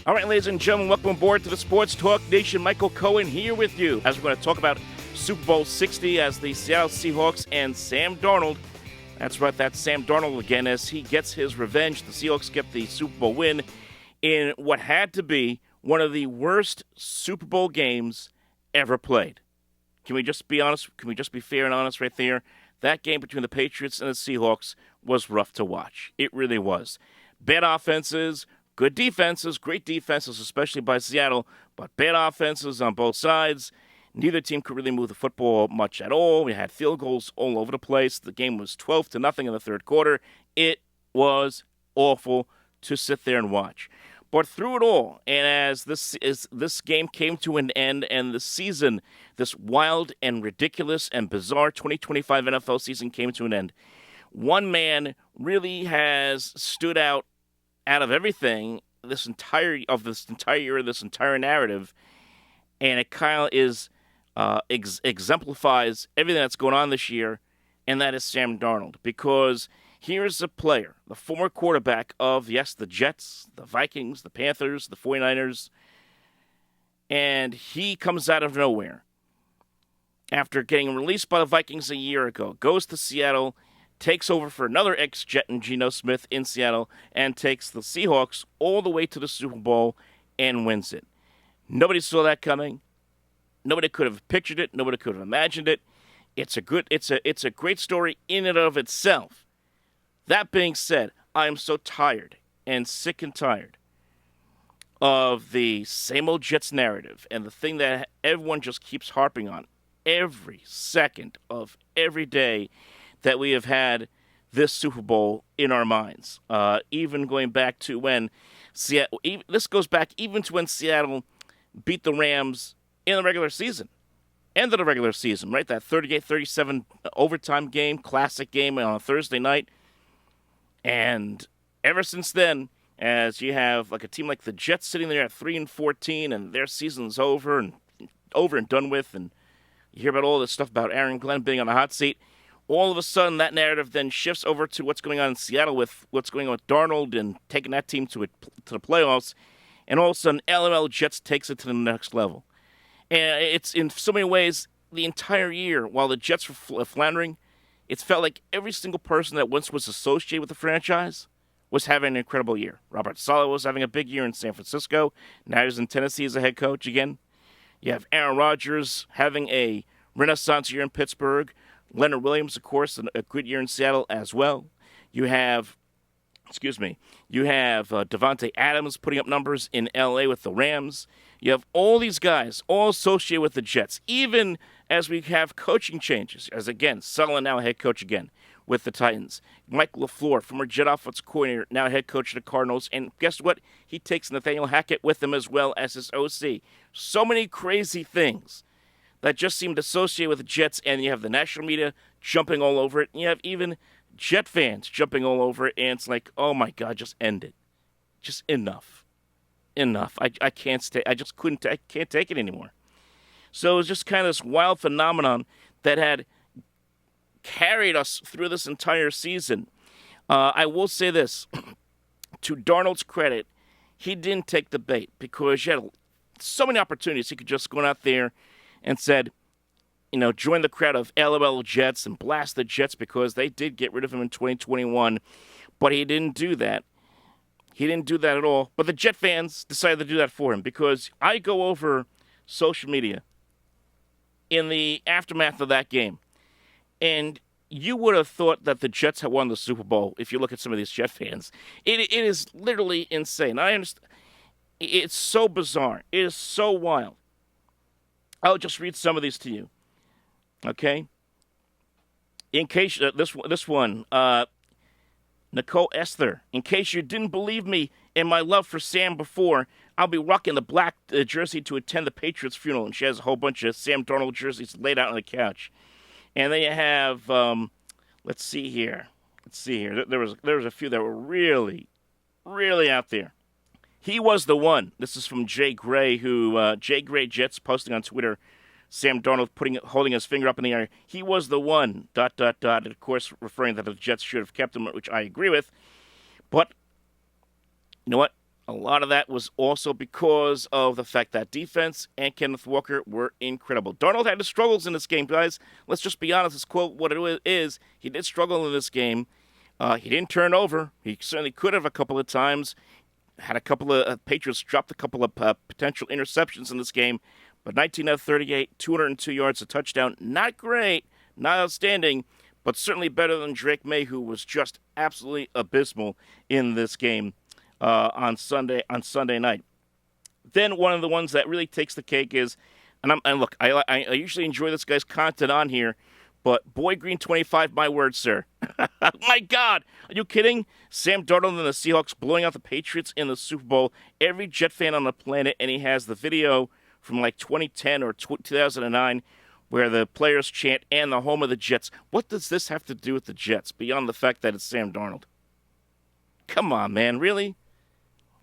All right, ladies and gentlemen, welcome aboard to the Sports Talk Nation. Michael Cohen here with you as we're going to talk about Super Bowl 60 as the Seattle Seahawks and Sam Darnold. That's right, that's Sam Darnold again as he gets his revenge. The Seahawks get the Super Bowl win in what had to be one of the worst Super Bowl games ever played. Can we just be honest? Can we just be fair and honest right there? That game between the Patriots and the Seahawks was rough to watch. It really was. Bad offenses, good defenses, great defenses, especially by Seattle, but bad offenses on both sides. Neither team could really move the football much at all. We had field goals all over the place. The game was 12-0 in the third quarter. It was awful to sit there and watch. But through it all, and as this game came to an end and the season, this wild and ridiculous and bizarre 2025 NFL season came to an end, one man really has stood out of everything this entire year, this entire narrative, and it kind of is exemplifies everything that's going on this year, and that is Sam Darnold. Because here's a player, the former quarterback of, yes, the Jets, the Vikings, the Panthers, the 49ers, and he comes out of nowhere after getting released by the Vikings a year ago, goes to Seattle, takes over for another ex-Jet and Geno Smith in Seattle, and takes the Seahawks all the way to the Super Bowl and wins it. Nobody saw that coming. Nobody could have pictured it. Nobody could have imagined it. It's a great story in and of itself. That being said, I am so tired and sick and tired of the Same Ole Jets narrative and the thing that everyone just keeps harping on every second of every day that we have had this Super Bowl in our minds. Even going back to when Seattle, this goes back even to when Seattle beat the Rams in the regular season. End of the regular season, right? That 38-37 overtime game, classic game on a Thursday night. And ever since then, as you have like a team like the Jets sitting there at 3-14 and their season's over and done with, and you hear about all this stuff about Aaron Glenn being on the hot seat, all of a sudden that narrative then shifts over to what's going on in Seattle with what's going on with Darnold and taking that team to the playoffs, and all of a sudden Ole Jets takes it to the next level. And it's in so many ways the entire year while the Jets were floundering, it's felt like every single person that once was associated with the franchise was having an incredible year. Robert Saleh was having a big year in San Francisco. Now he's in Tennessee as a head coach again. You have Aaron Rodgers having a renaissance year in Pittsburgh. Leonard Williams, of course, a good year in Seattle as well. You have Devontae Adams putting up numbers in L.A. with the Rams. You have all these guys all associated with the Jets, even as we have coaching changes. As, again, Sutherland now head coach again with the Titans. Mike LaFleur, former Jet offensive coordinator, now head coach of the Cardinals. And guess what? He takes Nathaniel Hackett with him as well as his OC. So many crazy things that just seemed associated with the Jets, and you have the national media jumping all over it. And you have even Jet fans jumping all over it, and it's like, oh my God, just end it. Just enough. I can't stay. I just couldn't. I can't take it anymore. So it was just kind of this wild phenomenon that had carried us through this entire season. I will say this. To Darnold's credit, he didn't take the bait because you had so many opportunities. He could just go out there and said, join the crowd of LOL Jets and blast the Jets because they did get rid of him in 2021. But he didn't do that. He didn't do that at all. But the Jet fans decided to do that for him because I go over social media in the aftermath of that game, and you would have thought that the Jets had won the Super Bowl if you look at some of these Jet fans. It is literally insane. I understand. It's so bizarre. It is so wild. I'll just read some of these to you. Okay? In case, this one, Nicole Esther, in case you didn't believe me in my love for Sam before, I'll be rocking the black jersey to attend the Patriots funeral. And she has a whole bunch of Sam Darnold jerseys laid out on the couch. And then you have, let's see here. There was a few that were really, really out there. He was the one. This is from Jay Gray, Jay Gray Jets posting on Twitter. Sam Darnold holding his finger up in the air. He was the one, ... And of course, referring that the Jets should have kept him, which I agree with. But, you know what? A lot of that was also because of the fact that defense and Kenneth Walker were incredible. Darnold had his struggles in this game, guys. Let's just be honest. Let's quote what it is. He did struggle in this game. He didn't turn over. He certainly could have a couple of times. Had a couple of Patriots dropped a couple of potential interceptions in this game. But 19 out of 38, 202 yards, a touchdown. Not great, not outstanding, but certainly better than Drake May, who was just absolutely abysmal in this game on Sunday night. Then one of the ones that really takes the cake is, and look, I usually enjoy this guy's content on here, but Boy Green 25, my word, sir. My God, are you kidding? Sam Darnold and the Seahawks blowing out the Patriots in the Super Bowl. Every Jet fan on the planet, and he has the video from like 2010 or 2009 where the players chant, and the home of the Jets. What does this have to do with the Jets, beyond the fact that it's Sam Darnold? Come on, man, really?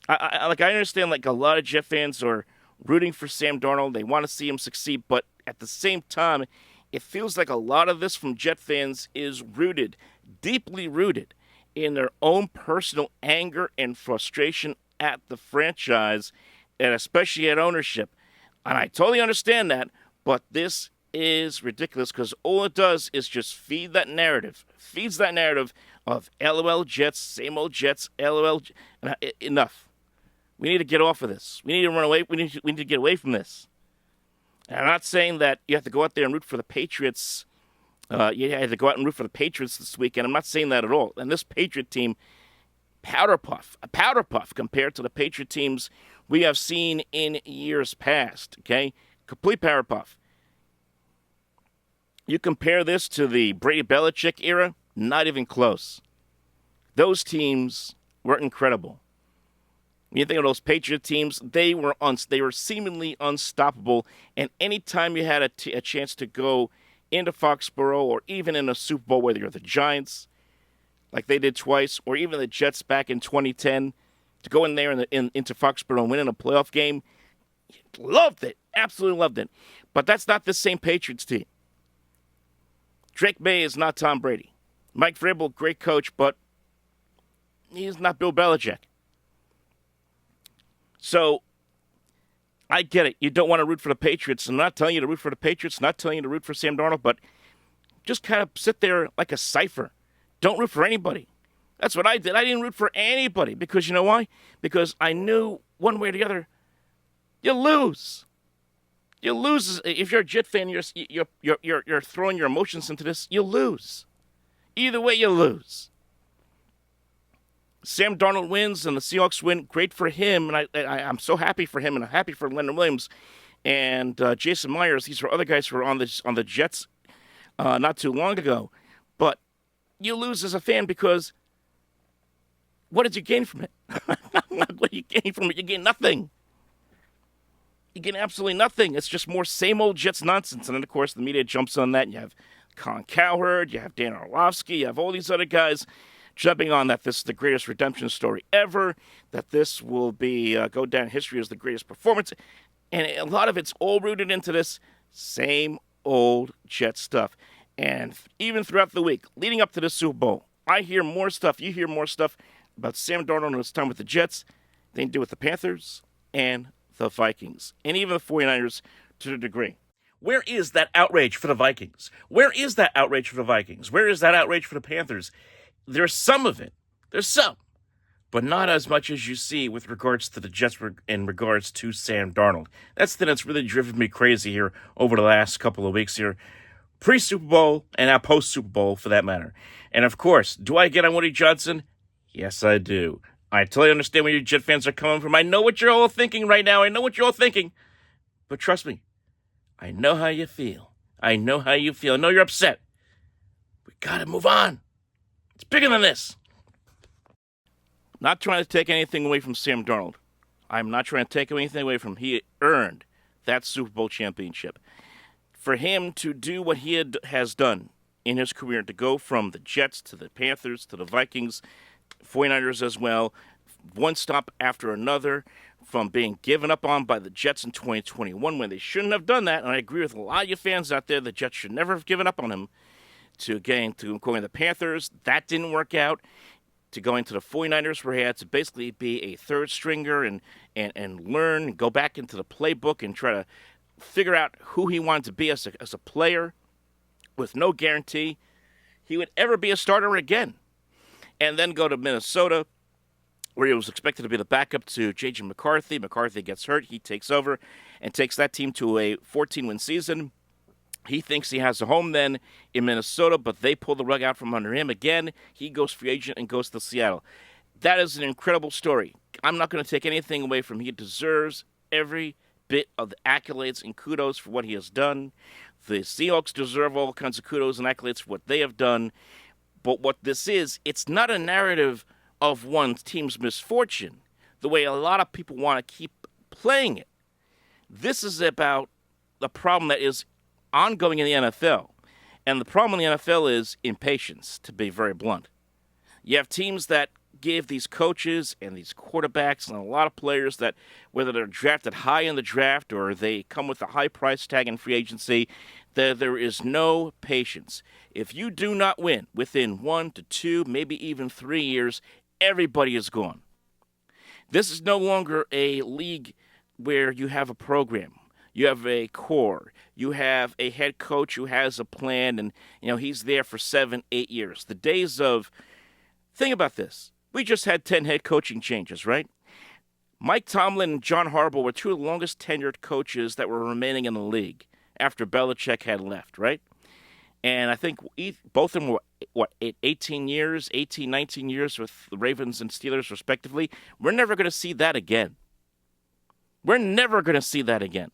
I understand, like, a lot of Jet fans are rooting for Sam Darnold. They want to see him succeed, but at the same time, it feels like a lot of this from Jet fans is rooted, deeply rooted, in their own personal anger and frustration at the franchise, and especially at ownership. And I totally understand that, but this is ridiculous because all it does is just feeds that narrative of LOL Jets, same old Jets, LOL. Enough. We need to get off of this. We need to run away. We need to get away from this. And I'm not saying that you have to go out there and root for the Patriots. You have to go out and root for the Patriots this weekend. I'm not saying that at all. And this Patriot team, a powder puff compared to the Patriot teams we have seen in years past. Okay, complete powder puff. You compare this to the Brady Belichick era, not even close. Those teams were incredible. When you think of those Patriot teams, they were seemingly unstoppable. And anytime you had a chance to go into Foxborough or even in a Super Bowl, whether you're the Giants, like they did twice, or even the Jets back in 2010, to go in there into Foxborough and win in a playoff game, loved it, absolutely loved it. But that's not the same Patriots team. Drake May is not Tom Brady. Mike Vrabel, great coach, but he's not Bill Belichick. So, I get it. You don't want to root for the Patriots. I'm not telling you to root for the Patriots, not telling you to root for Sam Darnold, but just kind of sit there like a cipher. Don't root for anybody. That's what I did. I didn't root for anybody because you know why? Because I knew one way or the other, you lose. You lose if you're a Jet fan. You're throwing your emotions into this. You lose. Either way, you lose. Sam Darnold wins and the Seahawks win. Great for him, and I'm so happy for him, and I'm happy for Leonard Williams and Jason Myers. These were other guys who were on the Jets not too long ago. But you lose as a fan because what did you gain from it? What do you gain from it? You gain nothing. You get absolutely nothing. It's just more same old Jets nonsense. And then, of course, the media jumps on that. And you have Colin Cowherd, you have Dan Orlovsky, you have all these other guys jumping on that this is the greatest redemption story ever, that this will be go down in history as the greatest performance. And a lot of it's all rooted into this same old Jet stuff. And even throughout the week, leading up to the Super Bowl, I hear more stuff, you hear more stuff about Sam Darnold and his time with the Jets than you do with the Panthers and the Vikings, and even the 49ers to a degree. Where is that outrage for the Vikings? Where is that outrage for the Vikings? Where is that outrage for the Panthers? There's some of it. There's some. But not as much as you see with regards to the Jets in regards to Sam Darnold. That's the thing that's really driven me crazy here over the last couple of weeks here. Pre-Super Bowl and now post-Super Bowl for that matter. And of course, do I get on Woody Johnson? Yes, I do. I totally understand where you Jet fans are coming from. I know what you're all thinking right now. I know what you're all thinking. But trust me, I know how you feel. I know how you feel. I know you're upset. We got to move on. It's bigger than this. Not trying to take anything away from Sam Darnold. I'm not trying to take anything away from him. He earned that Super Bowl championship. For him to do what he has done in his career, to go from the Jets to the Panthers to the Vikings, 49ers as well, one stop after another, from being given up on by the Jets in 2021 when they shouldn't have done that, and I agree with a lot of you fans out there, the Jets should never have given up on him, to going to the Panthers. That didn't work out. to going to the 49ers, where he had to basically be a third stringer and learn, go back into the playbook and try to figure out who he wanted to be as a player with no guarantee he would ever be a starter again. And then go to Minnesota, where he was expected to be the backup to J.J. McCarthy. McCarthy gets hurt. He takes over and takes that team to a 14-win season. He thinks he has a home then in Minnesota, but they pull the rug out from under him again. He goes free agent and goes to Seattle. That is an incredible story. I'm not going to take anything away from him. He deserves every bit of the accolades and kudos for what he has done. The Seahawks deserve all kinds of kudos and accolades for what they have done. But what this is, it's not a narrative of one team's misfortune, the way a lot of people want to keep playing it. This is about the problem that is ongoing in the NFL. And the problem in the NFL is impatience, to be very blunt. You have teams that give these coaches and these quarterbacks and a lot of players that, whether they're drafted high in the draft or they come with a high price tag in free agency, there is no patience. If you do not win within 1 to 2, maybe even 3 years, everybody is gone. This is no longer a league where you have a program. You have a core. You have a head coach who has a plan, and he's there for 7, 8 years. The days of, think about this. We just had 10 head coaching changes, right? Mike Tomlin and John Harbaugh were two of the longest tenured coaches that were remaining in the league after Belichick had left, right? And I think both of them were, 18 years, 18, 19 years with the Ravens and Steelers, respectively. We're never going to see that again. We're never going to see that again.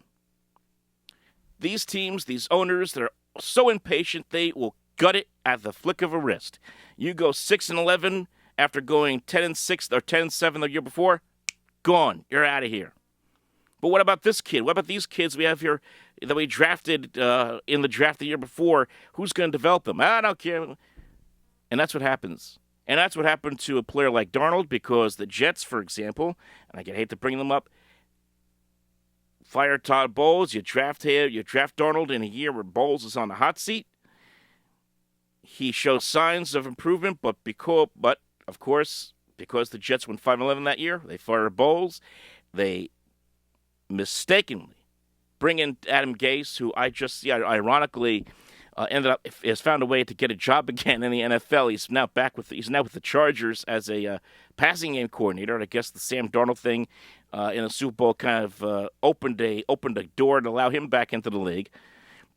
These teams, these owners, they're so impatient, they will gut it at the flick of a wrist. You go 6-11 after going 10-6 or 10-7 the year before, gone. You're out of here. But what about this kid? What about these kids we have here that we drafted in the draft the year before? Who's going to develop them? I don't care. And that's what happens. And that's what happened to a player like Darnold, because the Jets, for example, and I hate to bring them up, fire Todd Bowles, you draft Darnold in a year where Bowles is on the hot seat. He showed signs of improvement, but of course, because the Jets went 5-11 that year, they fired Bowles. They mistakenly bring in Adam Gase, who ironically has found a way to get a job again in the NFL. He's now with the Chargers as a passing game coordinator. And I guess the Sam Darnold thing in the Super Bowl kind of opened a door to allow him back into the league.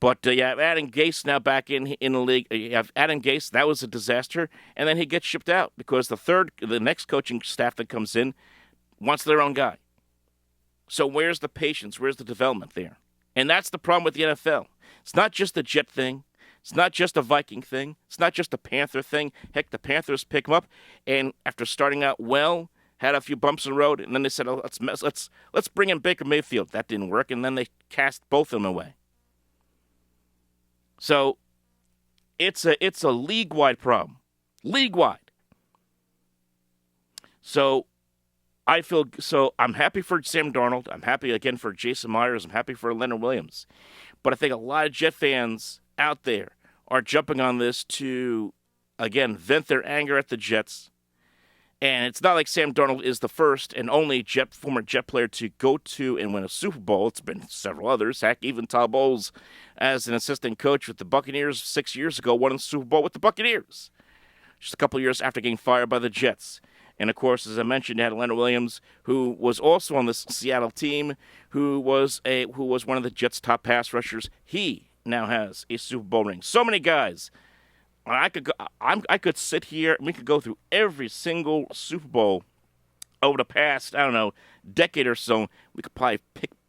But you have Adam Gase now back in the league. You have Adam Gase. That was a disaster. And then he gets shipped out because the next coaching staff that comes in wants their own guy. So where's the patience? Where's the development there? And that's the problem with the NFL. It's not just a Jet thing. It's not just a Viking thing. It's not just a Panther thing. Heck, the Panthers pick them up, and after starting out well, had a few bumps in the road, and then they said, "Oh, let's bring in Baker Mayfield." That didn't work, and then they cast both of them away. So it's a league-wide problem. League-wide. So I'm happy for Sam Darnold. I'm happy again for Jason Myers. I'm happy for Leonard Williams. But I think a lot of Jet fans out there are jumping on this to, again, vent their anger at the Jets. And it's not like Sam Darnold is the first and only former Jet player to go to and win a Super Bowl. It's been several others. Heck, even Todd Bowles, as an assistant coach with the Buccaneers 6 years ago, won a Super Bowl with the Buccaneers, just a couple years after getting fired by the Jets. And, of course, as I mentioned, you had Leonard Williams, who was also on this Seattle team, who was one of the Jets' top pass rushers. He now has a Super Bowl ring. So many guys. I could sit here and we could go through every single Super Bowl over the past, decade or so. We could probably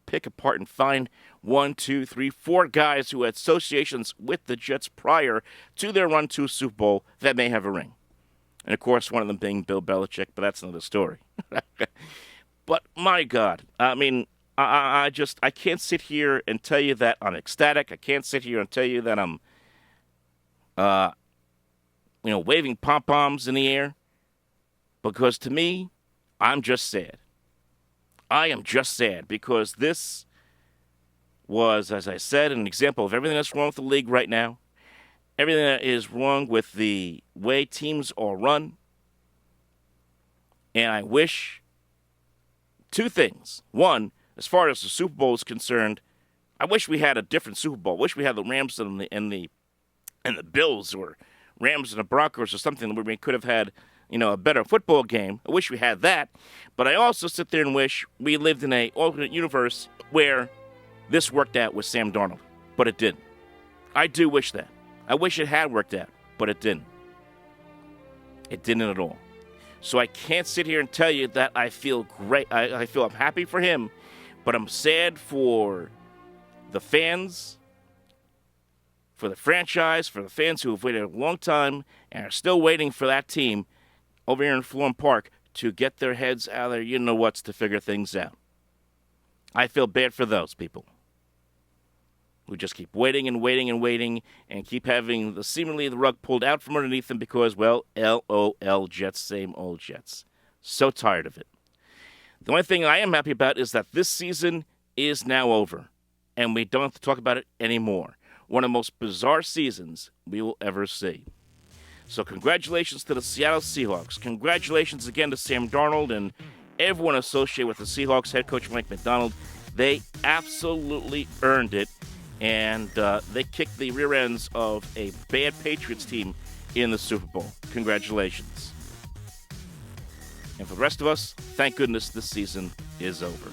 pick apart and find 1, 2, 3, 4 guys who had associations with the Jets prior to their run to a Super Bowl that may have a ring. And, of course, one of them being Bill Belichick, but that's another story. But, my God, I can't sit here and tell you that I'm ecstatic. I can't sit here and tell you that I'm, waving pom-poms in the air. Because, to me, I'm just sad. I am just sad because this was, as I said, an example of everything that's wrong with the league right now. Everything that is wrong with the way teams are run. And I wish two things. One, as far as the Super Bowl is concerned, I wish we had a different Super Bowl. I wish we had the Rams and the Bills, or Rams and the Broncos, or something where we could have had, a better football game. I wish we had that. But I also sit there and wish we lived in an alternate universe where this worked out with Sam Darnold. But it didn't. I do wish that. I wish it had worked out, but it didn't. It didn't at all. So I can't sit here and tell you that I feel great. I feel I'm happy for him, but I'm sad for the fans, for the franchise, for the fans who have waited a long time and are still waiting for that team over here in Florham Park to get their heads out of their you-know-whats to figure things out. I feel bad for those people who just keep waiting and waiting and waiting and keep having seemingly the rug pulled out from underneath them because, well, LOL Jets, same old Jets. So tired of it. The only thing I am happy about is that this season is now over, and we don't have to talk about it anymore. One of the most bizarre seasons we will ever see. So congratulations to the Seattle Seahawks. Congratulations again to Sam Darnold and everyone associated with the Seahawks, head coach Mike Macdonald. They absolutely earned it, and they kicked the rear ends of a bad Patriots team in the Super Bowl. Congratulations. And for the rest of us, thank goodness this season is over.